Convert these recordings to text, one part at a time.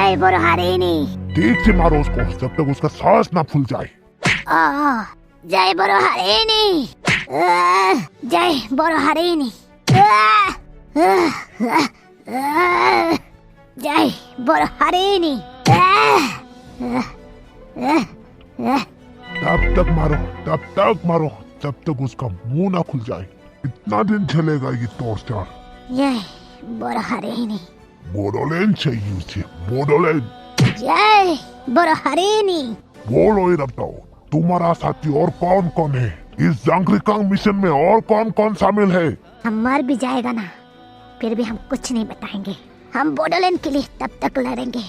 जय बोरो हरिणी। ठीक से मारो उसको जब तक उसका सांस ना फूल जाए। जय बोरो हरिणी। जय बोरो हरिणी। जय बोरो हरिणी। तब तक मारो जब तक उसका मुंह ना खुल जाए। इतना दिन चलेगा ये टॉर्चर। जय बोरो हरिणी। बोडोलैंड चाहिए उसे, बोडोलैंड। जय बोरो हरिणी। बोलो ही रखता हूँ, तुम्हारा साथी और कौन कौन है? इस जांग्रिकांग मिशन में और कौन कौन शामिल है? हम मर भी जाएगा ना, फिर भी हम कुछ नहीं बताएंगे। हम बोडोलैंड के लिए तब तक लड़ेंगे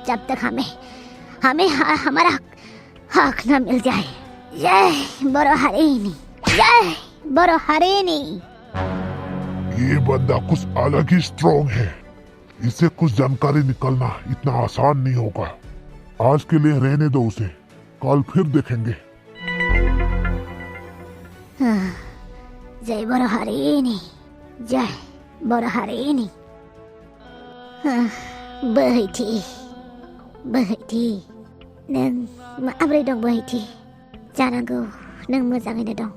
जब तक हमें हमारा हक न मिल जाए। जय बोरो हरिणी। जय बोरो हरिणी। ये बंदा कुछ अलग ही स्ट्रॉन्ग है, इससे कुछ जानकारी निकलना इतना आसान नहीं होगा। आज के लिए रहने दो उसे, कल फिर देखेंगे। जय बोरो हरिणी। जय बोरो हरिणी। बोहैथि नों माबोरै दं बोहैथि? जानांगौ नों मोजाङैनो दं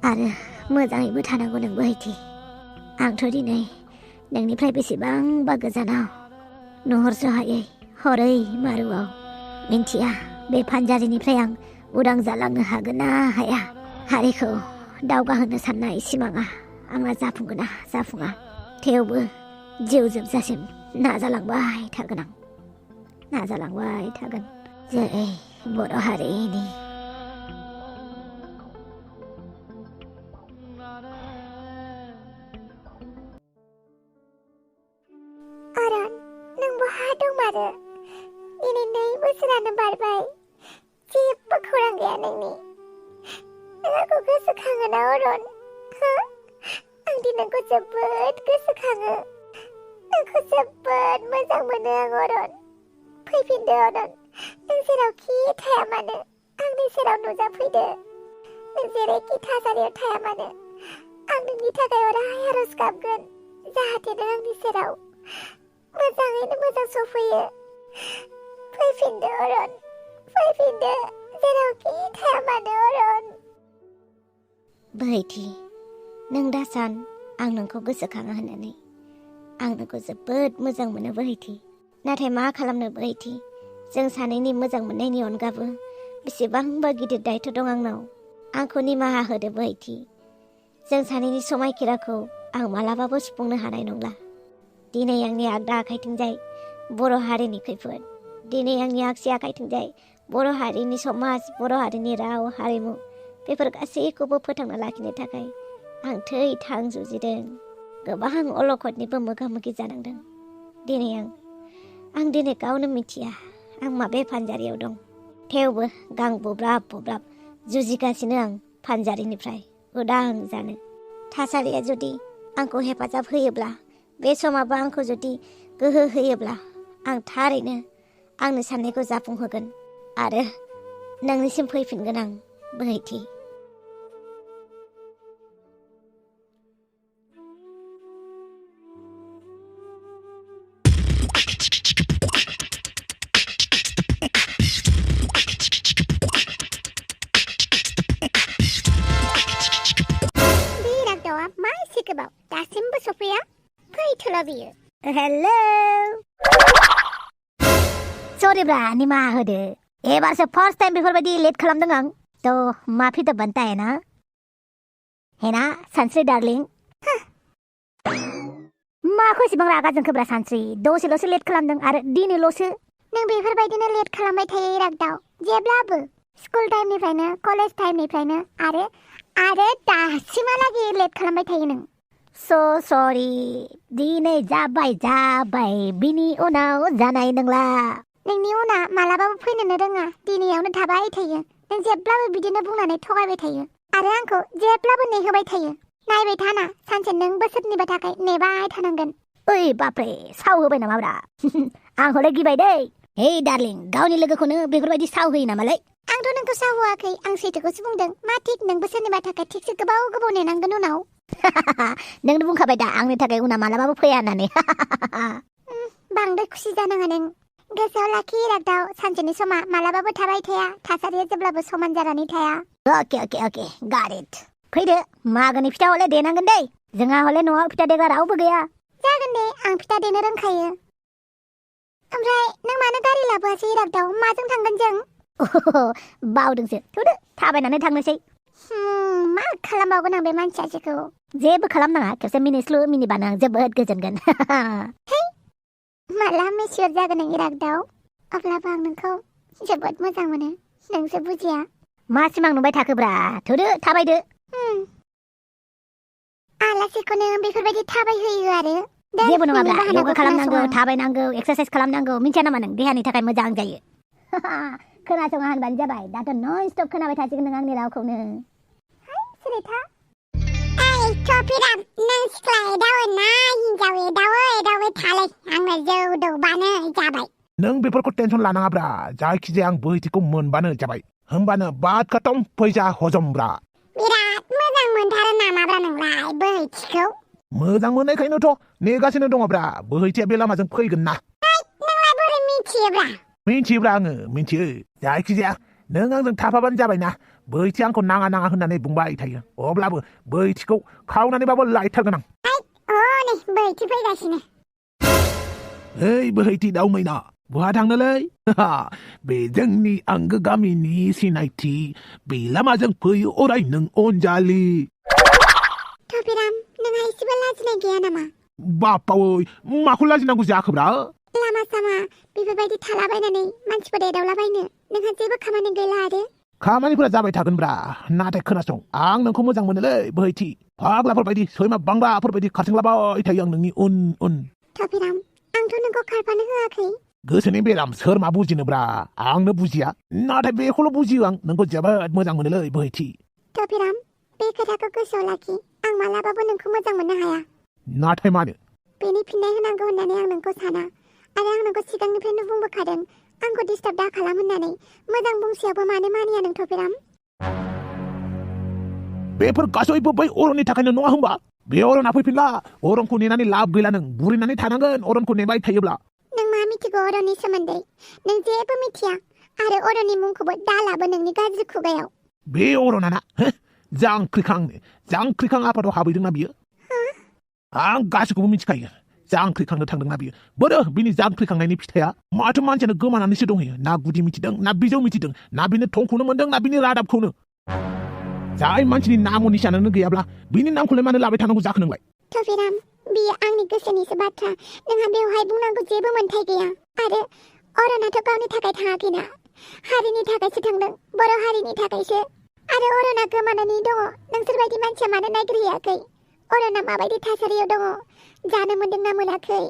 आरो मोजाङैबो थानांगौ नों बोहैथि। आंथ' दिनै नोंनिफ्राय बेसेबांबा गोजानाव नुहुरस' हायै हरै मारुआव। मिन्थिया बे फानजारिनिफ्राय आं उदां जालांनो हागोन ना हाया। हारिखौ दावगाहोनो साननाय सिमाङा आंना जाफुंगोन ना जाफुङा, थेवबो जिउ जोबजासिम नाजालांबाय थागोन। जय बोरो हरिणी। अरन, नों बहा दं मारो? दिनै 2 बोसोरानो बारबाय, जेबो खौरां गैया नोंनि। नों आंखौ गोसोखाङो ना अरन? आं नोंखौ जोबोद गोसोखाङो। नोंखौ जोबोद मोजां मोनो आं अरन। फैफिनदो अरन, नों जेरावखि थाया मानो आंनि सेराव नुजाफैदो। नों जेरैखि थासारियाव थाया मानो आं नोंनि थाखाय अराय आरज गाबगोन, जाहाथे नों आंनि सेराव मोजाङैनो मोजां सफैयो। फैफिनदो अरन, फैफिनदो, जेरावखि थाया मानो अरन। बोहैथि, नों दा सान आं नोंखौ गोसोखाङो होननानै। आं नोंखौ जोबोद मोजां मोनो बोहैथि, नाथाय मा खालामनो बोहैथि, जों सानैनि मोजां मोननायनि अनगाबो बेसेबांबा गिदिर दायथ' दं आंनाव। आंखौ निमाहा होदो बोहैथि। जों सानैनि समायखिराखौ आं मालाबाबो सुफुंनो हानाय नंला। दिनै आंनि आगदा आखाइथिंजाय बर' हारिनि खैफोद, दिनै आंनि आगसि आखाइथिंजाय बर' हारिनि समाज, बर' हारिनि राव हारिमु, बेफोर गासैखौबो फोथांना लाखिनो थाखाय आं थै-थां जुजिदों। गोबां अलखदनिबो मोगा-मोगि जानांदों। दिनै आं दिनै गावनो मिथिया आं माबे फानजारियाव दं। थेवबो गां बुब्राब जुजिगासिनो आं फानजारिनिफ्राय उदां जानो। थासारिया जुदि आंखौ हेफाजाब होयोब्ला, बे समाबो आंखौ जुदि गोहो होयोब्ला, आं थारैनो आंनि साननायखौ जाफुंहोगोन आरो नोंनिसिम फैफिनगोन आं बोहैथि। मा एसे गोबाव दासिमबो सफैया? फैथ'ला बियो। हेलो। सरिब्रा, निमाहा होदो। एबारसो फार्स्ट टाइम बेफोरबायदि लेट खालामदों आं। थ' माफी तो बनता है ना सानस्रि डार्लिं? माखौ एसेबां रागा जोंखोब्रा सानस्रि? दसेल'सो लेट खालामदों आरो दिनैल'सो। नों बेफोरबायदिनो लेट खालामबाय थायो इरागदाव, जेब्लाबो स्कुल टाइमनिफ्रायनो कलेज टाइमनिफ्रायनो आरो दासिमहालागै लेट खालामबाय थायो नों। सो सरि, दिनै जाबाय, बिनि उनाव जानाय नंला। नोंनि उना मालाबाबो फैनोनो रोङा, दिनैयावनो थाबाय थायो। नों जेब्लाबो बिदिनो बुंनानै थगायबाय थायो आरो आंखौ जेब्लाबो नेहोबाय थायो। नायबाय थाना, सानसे नोंबो सोरनिबा थाखाय नेबाय थानांगोन। ओइ बाप्रे, साव होबाय नामाब्रा? आं हले गिबाय दै। हे डार्लिं, गावनि लोगोखौनो बेफोरबायदि साव होयो नामालै? आंथ' नोंखौ साव होआखै, आं सैथोखौसो बुंदों। मा थिक नोंबो सोरनिबा थाखाय थिकसे गोबाव नेनांगोन उनाव। नोंनो बुंखाबाय दा आंनि थाखाय उना मालाबाबो फैया होननानै। बांद्राय खुसि जानाङा नों गोसोआव लाखि इरागदाव सानसेनि समा मालाबाबो थाबाय थाया थासारिया जेब्लाबो समान जानानै थाया अके got it फैदो मागोनि फिथा हले देनांगोन दै जोंहा हले न'आव फिथा देग्रा रावबो गैया जागोन दे आं फिथा देनो रोंखायो ओमफ्राय नों मानो गारि लाबोआसै इरागदाव माजों थांगोन जों बावदोंसो थुदो थाबायनानै थांनोसै मा खालामबावगोन आं बे मानसि सासेखौ जेबो खालामनाङा खेबसे मिनिस्लु मिनिबानो आं जोबोद गोजोनगोन माला मेसियर जागोन नों इरागदाव अब्लाबो आं नोंखौ जोबोद मोजां मोनो नोंसो बुजिया मा सिमां नुबाय थाखोब्रा थुदो थाबायदो आलासिखौनो बेफोरबायदि थाबायहोयो आरो जेबो नङाब्रा योगा खालामनांगौ थाबायनांगौ एक्सारसाइज खालामनांगौ मिन्थिया नामा नों देहानि थाखाय मोजां जायो खोनासङा होनबानो जाबाय दाथ' नन स्टप खोनाबाय थासिगोन नों आंनि रावखौनो सुरेथा ओइ टपिराम नों सिख्ला एदावो ना हिन्जाव एदावो थालै आंनो जौ दौबानो जाबाय नों बेफोरखौ टेनसन लानाङाब्रा जायखिजाया आं बोहैथिखौ मोनबानो जाबाय होमबानो बात खतम फैसा हजमब्रा बिराद मोजां मोनथारो नामाब्रा नोंलाय बोहैथिखौ मोजां मोननायखायनोथ' नेगासिनो दङब्रा बोहैथिया बे लामाजों फैगोन ना नोंलाय बोरै मिथियोब्रा मिथियोब्रा आङो मिथियो जायखिजाया नों आंजों थाफाबानो जाबायना बोहैथि आंखौ नाङा होननानै बुंबाय थायो अब्लाबो बोहैथिखौ खावनानैबाबो लायथारगोन आं नै बोहैथि फैगासिनो ओइ बोहैथि दाउ मैना बहा थांनोलै बे जोंनि आंगो गामिनि सिनायथि बे लामाजों फैयो अराय नों अनजालि टपिराम नोंहा एसेबो लाजिनाय गैया नामा बापावै माखौ लाजिनांगौ जाखोब्रा लामा सामा बेफोरबायदि थालाबायनानै मानसिफोर एदावलाबायनो नोंहा जेबो खामानि गैला आरो खामानिफोरा जाबाय थागोनब्रा नाथाय खोनासं आं नोंखौ मोजां मोनोलै बोहैथि फाग्लाफोरबायदि सैमा बांग्राफोरबायदि खारथिंलाबाय थायो आं नोंनि उन टपिराम आंथ' नोंखौ खारफानो होआखै गोसोनि बेराम सोर मा बुजिनोब्रा आंनो बुजिया नाथाय बेखौल' बुजियो आं नोंखौ जोबोद मोजां मोनोलै बोहैथि टपिराम बे खोथाखौ गोसोआव लाखि आं मालाबाबो नोंखौ मोजां मोननो हाया नाथाय मानो बेनि फिननाय होनांगौ होननानै आं नोंखौ साना आरो आं नोंखौ सिगांनिफ्रायनो बुंबोखादों आंखौ डिस्टार्ब दा खालाम होननानै मोजां बुंसेयावबो मानो मानिया नों टपिराम बेफोर गासैबो बै अरननि थाखायनो नङा होमबा बे अरना फैफिनला अरनखौ नेनानै लाब गैला नों बुरिनानै थानांगोन अरनखौ नेबाय थायोब्ला नों मा मिथिगौ अरननि सोमोन्दै नों जेबो मिथिया आरो अरननि मुंखौबो दालाबो नोंनि गाज्रि खुगायाव बे अरना ना जांख्रिखां आफादाव हाबैदोंना बियो आं गासैखौबो मिथिखायो जांख्रिखांनो थांदोंना बियो बोरो बिनि जांख्रिखांनायनि फिथाइया माथो मानसियानो गोमानानैसो दंहैयो ना गुदि मिथिदों ना बिजौ मिथिदों ना बिनि थंखौनो मोनदों ना बिनि रादाबखौनो जाय मानसिनि नाम निशानानो गैयाब्ला बिनि नामखौलाय मानो लाबाय थानांगौ जाखो नोंलाय टपिराम बियो आंनि गोसोनिसो बाथ्रा नोंहा बेवहाय बुंनांगौ जेबो मोन्थाय गैया आरो अरनाथ' गावनि थाखाय थाङाखैना हारिनि थाखायसो थांदों बर' हारिनि थाखायसो आरो अरना गोमानानै दङ नोंसोरबायदि मानसिया मानो नागिरहैयाखै अरना माबायदि थासारियाव दङ जानो मोनदोंना मोनाखै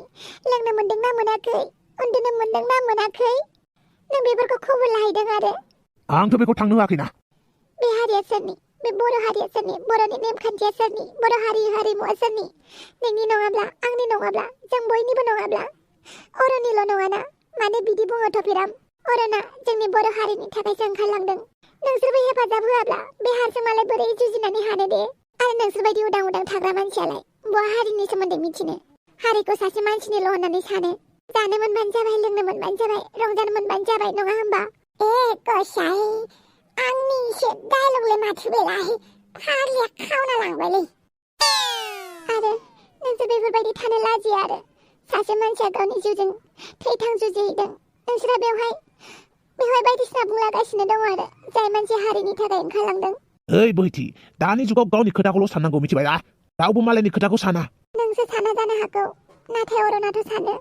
लोंनो मोनदोंना मोनाखै उन्दुनो मोनदोंना मोनाखै नों बेफोरखौ खबर लाहैदों आरो आंथ' बेखौ थांनो होआखैना बे हारिया सोरनि बे बर' हारिया सोरनि बर'नि नेमखान्थिया सोरनि बर' हारिमुआ सोरनि नोंनि नङाब्ला आंनि नङाब्ला जों बयनिबो नङाब्ला अरनिल' नङाना मानो बिदि बुङो टपिराम अरना जोंनि बर' हारिनि थाखायसो ओंखारलांदों नोंसोरबो हेफाजाब होआब्ला बे हारसिं मालाय बोरै जुजिनानै हानो दे आरो नोंसोरबायदि उदां थाग्रा मानसियालाय बहा हारिनि सोमोन्दै मिथिनो हारिखौ सासे मानसिनिल' होननानै सानो जानो मोनबानो जाबाय लोंनो मोनबानो जाबाय रंजानो मोनबानो जाबाय नङा होमबा गसाइ आंनिसो डायलगलाय माथो बेलाय फाग्लिया खावना लांबायलै आरो नोंसोर बेफोरबायदि थानो लाजिया आरो सासे मानसिया गावनि जिउजों थैथां जुजिहैदों नोंसोरा बेवहाय बायदिसिना बुंलागासिनो दङ आरो जाय मानसि हारिनि थाखाय ओंखारलांदों ओइ बोहैथि दानि जुगाव गावनि खोथाखौल' साननांगौ मिथिबाय रावबो मालायनि खोथाखौ साना नोंसो साना जानो हागौ नाथाय अरनाथ' सानो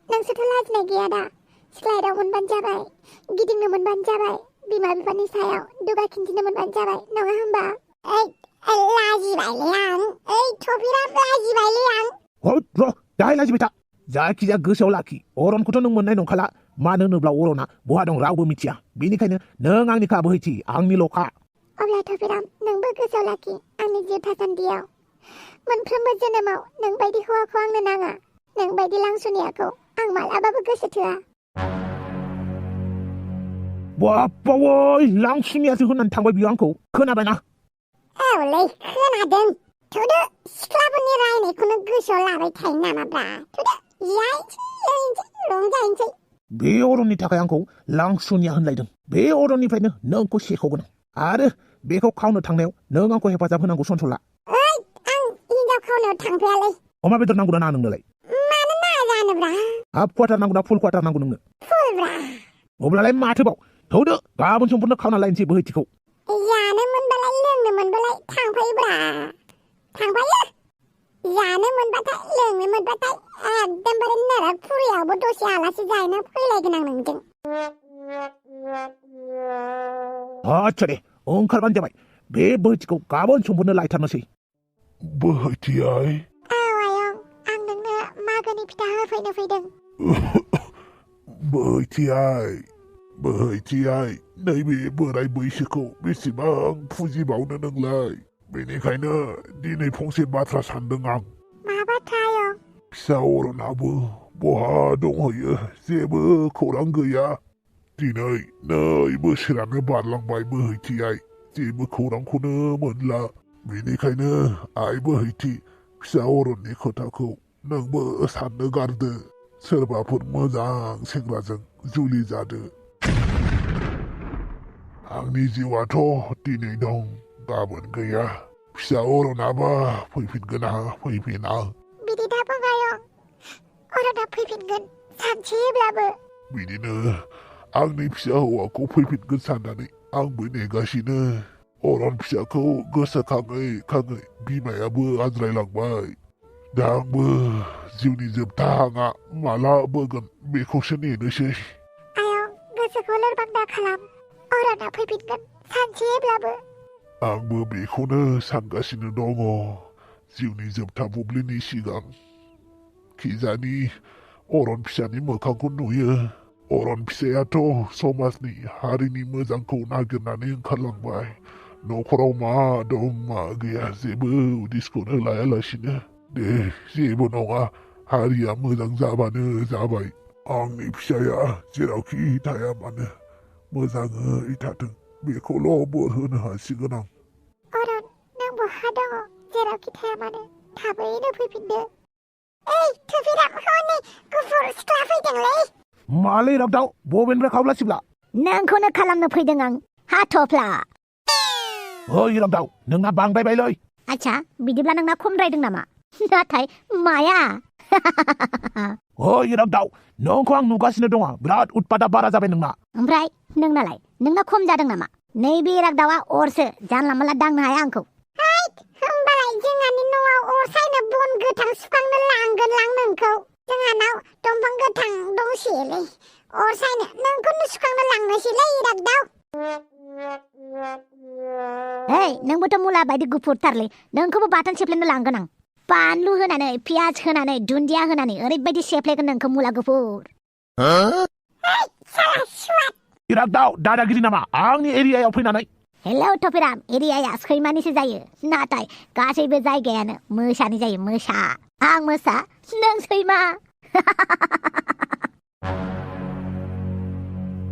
नोंसोरथ' लाजिनाय गैया दा सिख्लायाव मोनबानो जाबाय गिदिंनो मोनबानो जाबाय बिमा बिफानि सायाव दुगा खिन्थिनो मोनबानो जाबाय नङा होमबा लाजिबायलै आं टपिराम लाजिबायलै आं र' दाहाय लाजिबाय था जायखिजाया गोसोआव लाखि अरनखौथ' नों मोननाय नंखाला मानो होनोब्ला अरना बहा दं रावबो मिथिया बेनिखायनो नों आंनिखा बोहैथि आंनिल'खा अब्ला टपिराम नोंबो गोसोआव लाखि आंनि जिउ थासान्दियाव मोनफ्रोमबो जोनोमाव नोंबायदि हौवाखौ आंनो नाङा नोंबायदि लांसुनियाखौ आं मालाबाबो गोसो थोआ बापावै लांसुनियासो होननानै थांबाय बियो आंखौ खोनाबायना औलै खोनादों थुदो सिख्लाफोरनि रायनायखौनो गोसोआव लाबाय थायो नामाब्रा थुदो रंजाहैनोसै बे अरननि थाखाय आंखौ लांसुनिया होनलायदों बे अरननिफ्रायनो नोंखौ सेख'गोन आरो बेखौ खावनो थांनायाव नों आंखौ हेफाजाब होनांगौ सनसला ओइ आं हिनजाव खावनायाव थांफायालै अमा बेदर नांगौ ना नाङा नोंनोलाय मानो नाङा जानोब्रा हाफ क्वार्टार नांगौ ना फुल क्वार्टार नांगौ नोंनो फुलब्रा अब्लालाय माथोबाव थौदो गाबोन समफोरनो खावना लायनोसै बोहैथिखौ जानो मोनबालाय लोंनो मोनबालाय थांफायोब्रा थांफायो जानो मोनबाथाय लोंनो मोनबाथाय एकदमबारे नरक फुरियावबो दसे आलासि जाहैनो फैलायगोन आं नोंजों आच्छा दे ओंखारबानो जाबाय बे बोहैथिखौ गाबोन समफोरनो लायथारनोसै बोहैथियाय औ आयं आं नोंनो मागोनि फिथा होफैनो फैदों बोहैथियाय नैबे बोराय बैसोखौ बेसेबां फुजिबावनो नोंलाय बेनिखायनो दिनै फंसे बाथ्रा सानदों आं मा बाथ्रा आयं फिसा अरनाबो बहा दंहैयो जेबो खौरां गैया दिनै 2 बोसोरानो बारलांबाय बोहैथियाय जेबो खौरांखौनो मोनला बेनिखायनो आइ बोहैथि फिसा अरननि खोथाखौ नोंबो साननो गारदो सोरबाफोर मोजां सेंग्राजों जुलि जादो आंनि जिउआथ' दिनै दं गाबोन गैया फिसा अरनाबा फैफिनगोन ना फैफिना बिदि दा बुं आयं अरना फैफिनगोन सानसेब्लाबो बिदिनो आंनि फिसा हौवाखौ फैफिनगोन साननानै आंबो नेगासिनो अरन फिसाखौ गोसोखाङै खाङै बिमायाबो आज्रायलांबाय दा आंबो जिउनि जोबथा हाङा माला बोगोन बेखौसो नेनोसै आयं गोसोखौ लोरबां दा खालाम अरना फैफिनगोन सानसेब्लाबो आंबो बेखौनो सानगासिनो दङ जिउनि जोबथा बुब्लिनि सिगां खिजानि अरन फिसानि मोखांखौ नुयो अरन फिसायाथ' समाजनि हारिनि मोजांखौ नागिरनानै ओंखारलांबाय न'खराव मा दं मा गैया जेबो उदिसखौनो लायालासिनो दे जेबो नङा हारिया मोजां जाबानो जाबाय आंनि फिसाया जेरावखि थाया मानो मोजाङै थाथों बेखौल' बोर होनो हासिगोन आं अरन नों बहा दङ जेरावखि थाया मानो थाबैनो फैफिनदो ओइ थुफिराम हनै गुफुर सिख्ला फैदोंलै मालै रावदाव बबेनिफ्राय खावब्ला सिब्ला नोंखौनो खालामनो फैदों आं हाथफ्ला ओइ रावदाव नोंना बांद्रायबायलै आच्छा बिदिब्ला नोंना खमद्रायदों नामा नाथाय माया ओइ रावदाव नोंखौ आं नुगासिनो दङ बिराद उत्पाता बारा जाबाय नोंना ओमफ्राय नोंनालाय नोंना खम जादों नामा नैबे रागदावा अरसो जानला मोनला दांनो हाया आंखौ होमबालाय जोंहानि न'आव अर सायनो बन गोथां सुखांनो लांगोन लां नोंखौ जोंहानाव दंफां गोथां दंसोयोलै अर सायनो नोंखौनो सुखांनो लांनोसैलै रागदाव हे नोंबोथ' मुला बायदि गुफुरथारलै नोंखौबो बाथोन सेफ्लेनो लांगोन आं बानलु होनानै पियाज होनानै दुन्दिया होनानै ओरैबायदि सेफ्लेगोन नोंखौ मुला गुफुर रावदाव दादागिरि नामा आंनि एरियायाव फैनानै हेलौ टपिराम एरियाया सैमानिसो जायो नाथाय गासैबो जायगायानो मोसानि जायो मोसा आं मोसा नों सैमा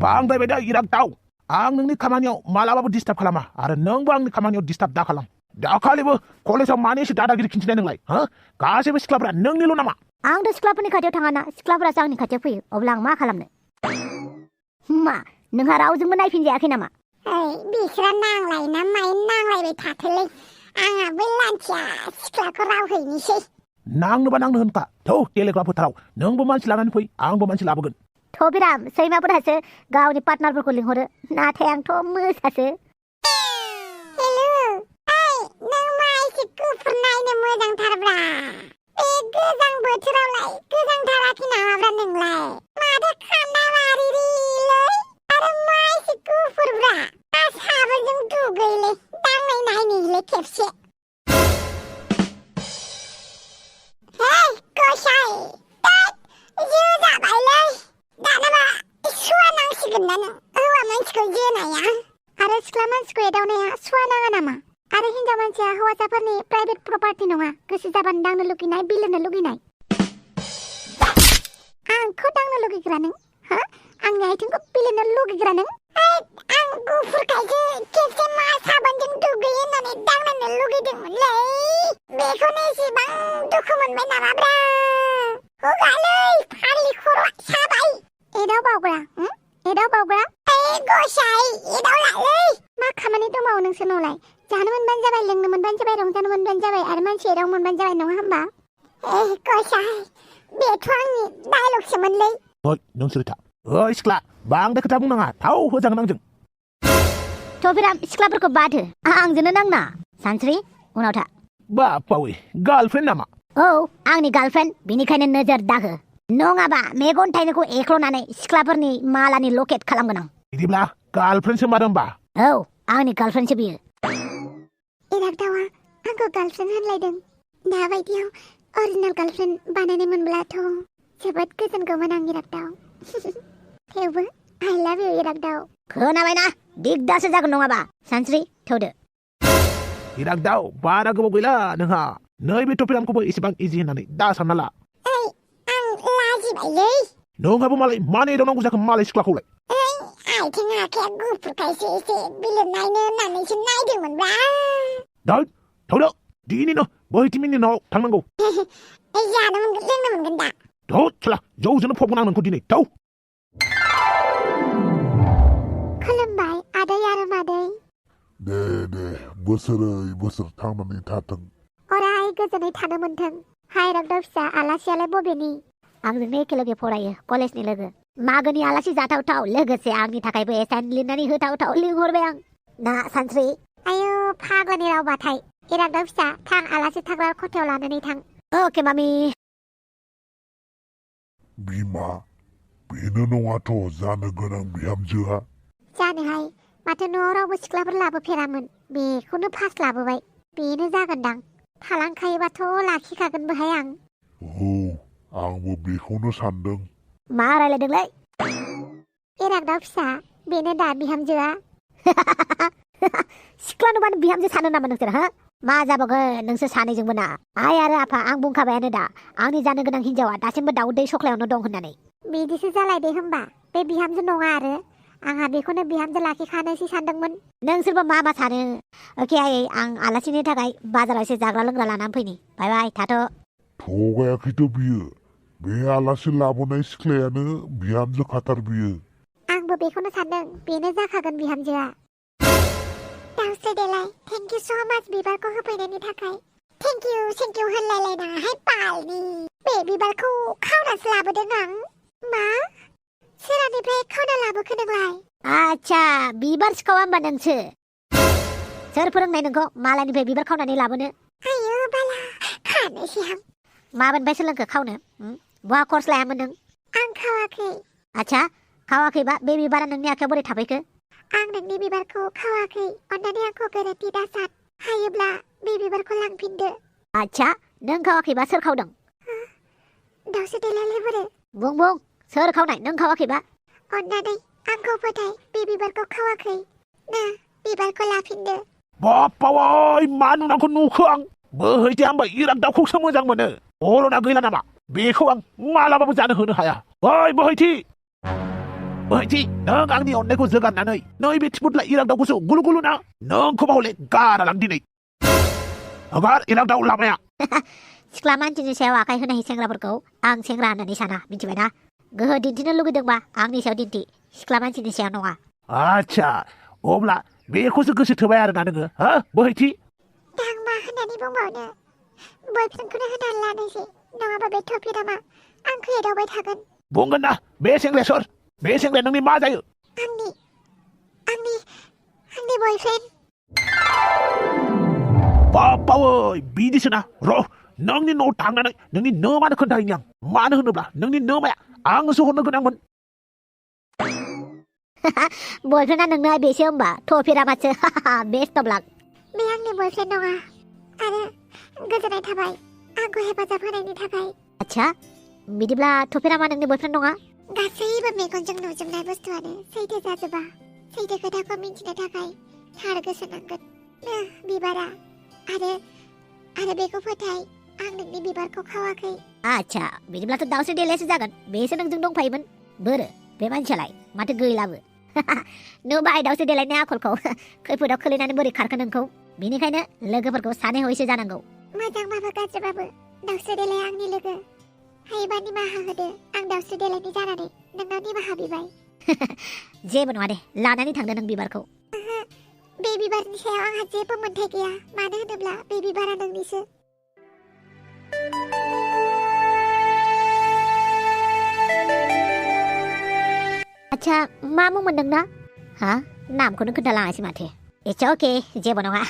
बांद्रायबाय दै रावदाव आं नोंनि खामानियाव मालाबाबो डिस्टार्ब खालामा आरो नोंबो आंनि खामानियाव डिस्टार्ब दा खालाम दाखालिबो कलेजाव मानि एसे दादागिरि खिन्थिनाय नोंलाय गासैबो सिख्लाफ्रा नोंनिल' नामा आंथ' सिख्लाफोरनि खाथियाव थाङाना सिख्लाफोरासो आंनि खाथियाव फैयो अब्ला आं मा खालामनो मा नोंहा रावजोंबो नायफिनजायाखै नामा बिसोरा नांलायना माय नांलायबाय थाथोलै आंहा बै लान्थिया सिख्लाखौ रावहैनोसै नांनोबा नांनो होनखा थौ गेलेग्रा फोथाराव नोंबो मानसि लानानै फै आंबो मानसि लाबोगोन टपिराम सैमाफोरासो गावनि पार्टनारफोरखौ लिंहरो नाथाय आंथ' मोसासो हेलौ नों मा एसे गुफुर नायनो मोजांथारब्रा बे गोजां बोथोरावलाय गोजांथाराखै नामाब्रा नोंलाय माथो खान्दा मारिरिलै आरो मा एसे गुफुरब्रा साबोनजों दुगैलै दांनाय नायनोलै खेबसे गसाय जो जाबायलै दानाबा सुवा नांसिगोन ना नों हौवा मानसिखौ जोनाया आरो सिख्ला मानसिखौ एदावनाया सुवा नाङा नामा आरो हिन्जाव मानसिया हौवासाफोरनि प्राइभेट प्रपार्टि नङा गोसो जाबानो दांनो लुगैनाय बिलिरनो लुगैनाय आंखौ दांनो लुगैग्रा नों आंनि आथिंखौ बिलिरनो लुगैग्रा नों आं गुफुरखायसो खेबसे मा साबोनजों दुगैयो होननानै दांनो लुगैदोंमोनलै बेखौनो एसेबां दुखु मोनबाय नामाब्रा हगालै फाग्लि खर' साबाय एदाव बावग्रा एदाव बावग्रा गसाय एदाव लालै मा खामानि दंबावो नोंसोरनावलाय जानो मोनबानो जाबाय लोंनो मोनबानो जाबाय रंजानो मोनबानो जाबाय आरो मानसि एदाव मोनबानो जाबाय नङा होमबा गसाय बेथ' आंनि डायलगसोमोनलै ओइ नोंसोर था ओइ सिख्ला बांद्राय खोथा बुंनाङा थाव होजागोन आंजों थफिराम सिख्लाफोरखौ बाद हो आंजोंनो नांना सानस्रि उनाव था बापावै गार्लफ्रेन्ड नामा औ आंनि गार्लफ्रेन्ड बिनिखायनो नोजोर दाहो नङाबा मेगन थाइनैखौ एख्ल'नानै सिख्लाफोरनि मालानि लकेट खालामगोन आं बिदिब्ला गार्लफ्रेन्डसो मारो होमबा औ आंनि गार्लफ्रेन्डसो बियो इरागदावा आंखौ गार्लफ्रेन्ड होनलायदों दाबायदियाव अरिजिनेल गार्लफ्रेन्ड बानायनो मोनब्लाथ' जोबोद गोजोनगौमोन आं इरागदाव थेवबो आइ लाभ इउ इरागदाव खोनाबायना दिगदारसो जागोन नङाबा सानस्रि थौदो इरागदाव बारा गोबाव गैला नोंहा नैबे टपिरामखौबो एसेबां इजि होननानै दा सानना ला आं लाजिबायलै नोंहाबो मालाय मानो एदावनांगौ जाखो मालाय सिख्लाखौलाय आथिं आखाया गुफुरखायसो एसे बिलिर नायनो होननानैसो नायदोंमोनब्रा दै थौदो दिनैनो बोहैथिमिननि न'आव थांनांगौ जानो मोनगोन लोंनो मोनगोन दा थौ सिख्ला जौजोंनो फबगोन आं नोंखौ दिनै थौ खुलुमबाय आदै आरो मादै दे बोसोरै बोसोर थांनानै थाथों अराय गोजोनै थानो मोनथों हाय इरागदाव फिसा आलासियालाय बबेनि आंजोंनो एखेलगे फरायो कलेजनि लोगो मागोनि आलासि जाथावथाव लोगोसे आंनि थाखायबो एसाइन लिरनानै होथावथाव लिंहरबाय आं ना सानस्रि आयौ फाग्लानि रावबाथाय इरागदाव फिसा थां आलासि थाग्रा खथायाव लानानै थां अके मामि बिमा बेनो नङाथ' जानो गोनां बिहामजोआ जानोहाय माथो न'आव रावबो सिख्लाफोर लाबोफेरामोन बेखौनो फार्स्ट लाबोबाय बेनो जागोनदां थालांखायोबाथ' लाखिखागोनबोहाय आं औ आंबो बेखौनो सानदों मा रायलायदोंलै इरागदाव फिसा बेनो दा बिहामजोआ सिख्ला नुबानो बिहामजो सानो नामा नोंसोर हा मा जाबावगोन नोंसोर सानैजोंबो ना आइ आरो आफा आं बुंखाबायानो दा आंनि जानो गोनां हिनजावा दासिमबो दाउदै सख्लायावनो दं होननानै बिदिसो जालायदे होमबा बे बिहामजो नङा आरो आंहा बेखौनो बिहामजो लाखिखानोसै सानदोंमोन नोंसोरबो मा सानो अके आयै आं आलासिनि थाखाय बाजाराव एसे जाग्रा लोंग्रा लानानै फैनि बाय बाय थाथ' थगायाखैथ' बियो बे आलासि लाबोनाय सिख्लायानो बिहामजो खाथार बियो आंबो बेखौनो सानदों बेनो जाखागोन बिहामजोआ दाउस्रि देलाय थेंक इउ स' माच बिबारखौ होफैनायनि थाखाय थेंक इउ होनलायलायनाङाहाय बालनि बे बिबारखौ खावनासो लाबोदों आं मा सोरनिफ्राय खावना लाबोखो नोंलाय आच्छा बिबार सिखावा होमबा नोंसो सोर फोरोंनाय नोंखौ मालायनिफ्राय बिबार खावनानै लाबोनो आयो बाला खानोसै आं माबोनिफ्राय सोलोंखो खावनो बहा कर्स लायामोन नों आं खावाखै आच्छा खावाखैबा बे बिबारा नोंनि आखायाव बोरै थाफैखो आं नोंनि बिबारखौ खावाखै अन्नानै आंखौ गोरोन्थि दासान हायोब्ला बे बिबारखौ लांफिनदो आच्छा नों खावाखैबा सोर खावदों दाउस्रि देलायलाय बोरो बुं सोर खावनाय नों खावाखैबा अन्नानै आंखौ फोथाय बे बिबारखौ खावाखै ना बिबारखौ लाफिनदो बापावै मा नुनांगौ नुखो आं बोहैथि आंबो इरागदावखौसो मोजां मोनो अरना गैला नामा बेखौ आं मालाबाबो जानो होनो हाया ओइ बोहैथि नों आंनि अननायखौ जोगारनानै नैबे थिफुदला इरागदावखौसो गुलु गुलु ना नोंखौबा हले गारालां दिनै हगार इरागदाव लामाया सिख्ला मानसिनि सायाव आखाइ होनाय सेंग्राफोरखौ आं सेंग्रा होननानै साना मिथिबायना गोहो दिन्थिनो लुगैदोंबा आंनि सायाव दिन्थि सिख्ला मानसिनि सायाव नङा आच्छा अब्ला बेखौसो गोसो थोबाय आरोना नोङो हा बोहैथि दा मा होननानै बुंबावनो बयफ्रेन्डखौनो होनानै लानोसै नङाबा बे थफिरामा आंखौ एदावबाय थागोन बुंगोन ना बे सेंग्राया सोर बे सेंग्राया नोंनि मा जायो आंनि बयफ्रेन्ड बापावै बिदिसोना र' नोंनि न'आव थांनानै नोंनि नोमानो खोन्थाहैनि आं मानो होनोब्ला नोंनि नोमाया आंसो हरनो गोनांमोन बयफ्रेन्डा नोंनो बेसो होमबा थफिरामासो बेस्ट अफ लाक बे आंनि बयफ्रेन्ड नङा आरो गोजोननाय थाबाय आंखौ हेफाजाब होनायनि थाखाय आच्छा बिदिब्ला थफिरामा नोंनि बयफ्रेन्ड नङा गासैबो मेगनजों नुजोबनाय बुस्थुआनो सैथो जाजोबा सैथो खोथाखौ मिन्थिनो थाखाय थार गोसो नांगोन बिबारा आरो बेखौ फोथाय आं नोंनि बिबारखौ खावाखै आच्छा बिदिब्लाथ' दाउस्रि देलायसो जागोन बेसो नोंजों दंफायोमोन बोरो बे मानसियालाय माथो गैलाबो नुबाय दाउस्रि देलायनाय आखलखौ खैफोदाव खोलैनानै बोरै खारखो नोंखौ बेनिखायनो लोगोफोरखौ सानै हयसो जानांगौ मोजांबाबो गाज्रिबाबो दाउस्रि देलाया आंनि लोगो हायोबा निमाहा होदो आं दावस्रि देलायनि जानानै नोंनाव निमाहा बिबाय जेबो नङा दे लानानै थांदो नों बिबारखौ बे बिबारनि सायाव आंहा जेबो मोन्थाय गैया मानो होनोब्ला बे बिबारा नोंनिसो आच्छा मा मुं मोनदोंना हा नामखौनो खोन्थालाङासै माथो इट्स अके जेबो नङा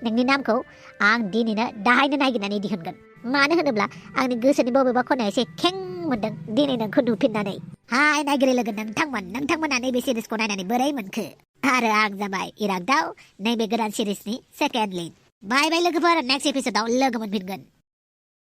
नोंनि नामखौ आं दिनैनो दाहायनो नागिरनानै दिहुनगोन मानो होनोब्ला आंनि गोसोनि बबेबा खनाया एसे खें मोनदों दिनै नोंखौ नुफिननानै हाय नायगिरि लोगो नोंथांमोना नैबे सिरिजखौ नायनानै बोरै मोनखो आरो आं जाबाय इरागदाव नैबे गोदान सिरिजनि सेकेन्ड लिड बाय बाय लोगोफोर नेक्स्ट एपिसोडाव लोगो मोनफिनगोन